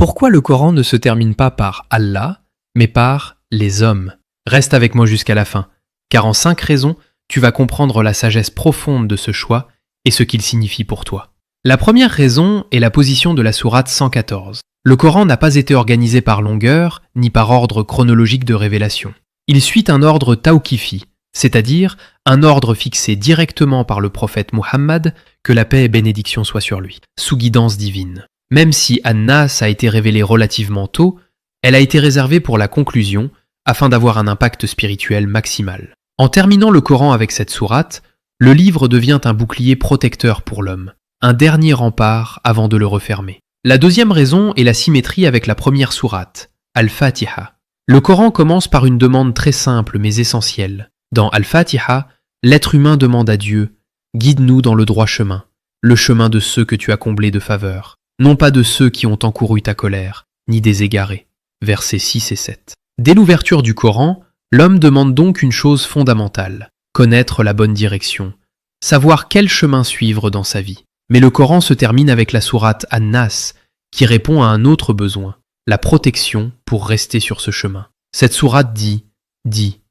Pourquoi le Coran ne se termine pas par Allah, mais par les hommes? Reste avec moi jusqu'à la fin, car en 5 raisons, tu vas comprendre la sagesse profonde de ce choix et ce qu'il signifie pour toi. La première raison est la position de la sourate 114. Le Coran n'a pas été organisé par longueur, ni par ordre chronologique de révélation. Il suit un ordre tawqifi, c'est-à-dire un ordre fixé directement par le prophète Muhammad, que la paix et bénédiction soient sur lui, sous guidance divine. Même si An-Nas a été révélée relativement tôt, elle a été réservée pour la conclusion, afin d'avoir un impact spirituel maximal. En terminant le Coran avec cette sourate, le livre devient un bouclier protecteur pour l'homme, un dernier rempart avant de le refermer. La deuxième raison est la symétrie avec la première sourate, Al-Fatiha. Le Coran commence par une demande très simple mais essentielle. Dans Al-Fatiha, l'être humain demande à Dieu « Guide-nous dans le droit chemin, le chemin de ceux que tu as comblés de faveur, non pas de ceux qui ont encouru ta colère, ni des égarés. » Versets 6 et 7. Dès l'ouverture du Coran, l'homme demande donc une chose fondamentale, connaître la bonne direction, savoir quel chemin suivre dans sa vie. Mais le Coran se termine avec la sourate An-Nas, qui répond à un autre besoin, la protection pour rester sur ce chemin. Cette sourate dit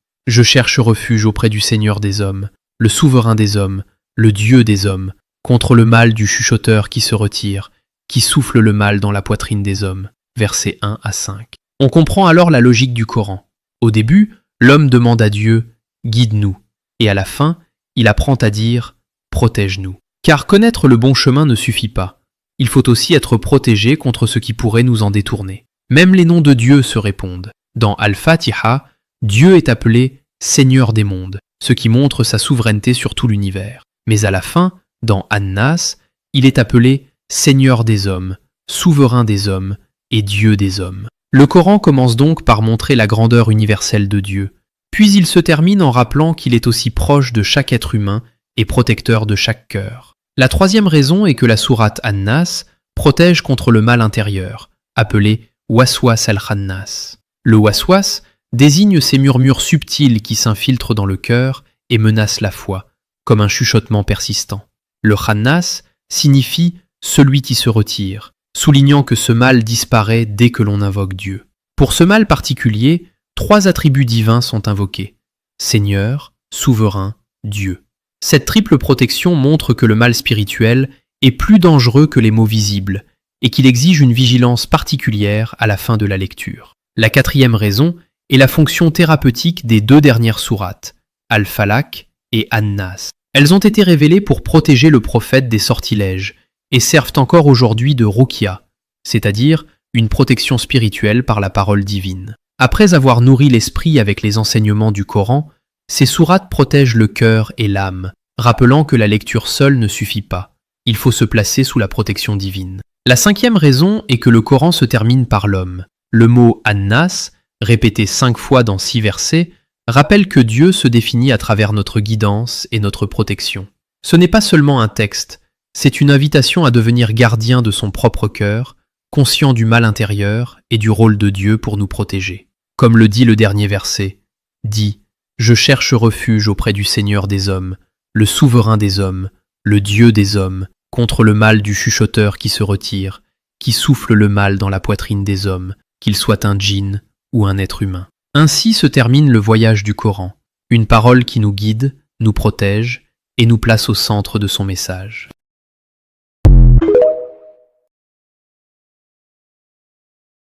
« Je cherche refuge auprès du Seigneur des hommes, le souverain des hommes, le Dieu des hommes, contre le mal du chuchoteur qui se retire, qui souffle le mal dans la poitrine des hommes. » Versets 1 à 5. On comprend alors la logique du Coran. Au début, l'homme demande à Dieu « Guide-nous » et à la fin, il apprend à dire « Protège-nous ». Car connaître le bon chemin ne suffit pas. Il faut aussi être protégé contre ce qui pourrait nous en détourner. Même les noms de Dieu se répondent. Dans Al-Fatiha, Dieu est appelé « Seigneur des mondes », ce qui montre sa souveraineté sur tout l'univers. Mais à la fin, dans An-Nas, il est appelé « Seigneur des hommes », « Souverain des hommes » et « Dieu des hommes ». Le Coran commence donc par montrer la grandeur universelle de Dieu, puis il se termine en rappelant qu'il est aussi proche de chaque être humain et protecteur de chaque cœur. La troisième raison est que la sourate An-Nas protège contre le mal intérieur, appelé waswas al-khannas. Le waswas désigne ces murmures subtils qui s'infiltrent dans le cœur et menacent la foi, comme un chuchotement persistant. Le khannas signifie « celui qui se retire », soulignant que ce mal disparaît dès que l'on invoque Dieu. Pour ce mal particulier, 3 attributs divins sont invoqués: Seigneur, Souverain, Dieu. Cette triple protection montre que le mal spirituel est plus dangereux que les maux visibles et qu'il exige une vigilance particulière à la fin de la lecture. La quatrième raison est la fonction thérapeutique des 2 dernières sourates, Al-Falaq et An-Nas. Elles ont été révélées pour protéger le prophète des sortilèges et servent encore aujourd'hui de ruqya, c'est-à-dire une protection spirituelle par la parole divine. Après avoir nourri l'esprit avec les enseignements du Coran, ces sourates protègent le cœur et l'âme, rappelant que la lecture seule ne suffit pas. Il faut se placer sous la protection divine. La 5e raison est que le Coran se termine par l'homme. Le mot An-Nas, répété 5 fois dans 6 versets, rappelle que Dieu se définit à travers notre guidance et notre protection. Ce n'est pas seulement un texte, c'est une invitation à devenir gardien de son propre cœur, conscient du mal intérieur et du rôle de Dieu pour nous protéger. Comme le dit le dernier verset, dit « Je cherche refuge auprès du Seigneur des hommes, le souverain des hommes, le Dieu des hommes, contre le mal du chuchoteur qui se retire, qui souffle le mal dans la poitrine des hommes, qu'il soit un djinn ou un être humain. » Ainsi se termine le voyage du Coran, une parole qui nous guide, nous protège et nous place au centre de son message.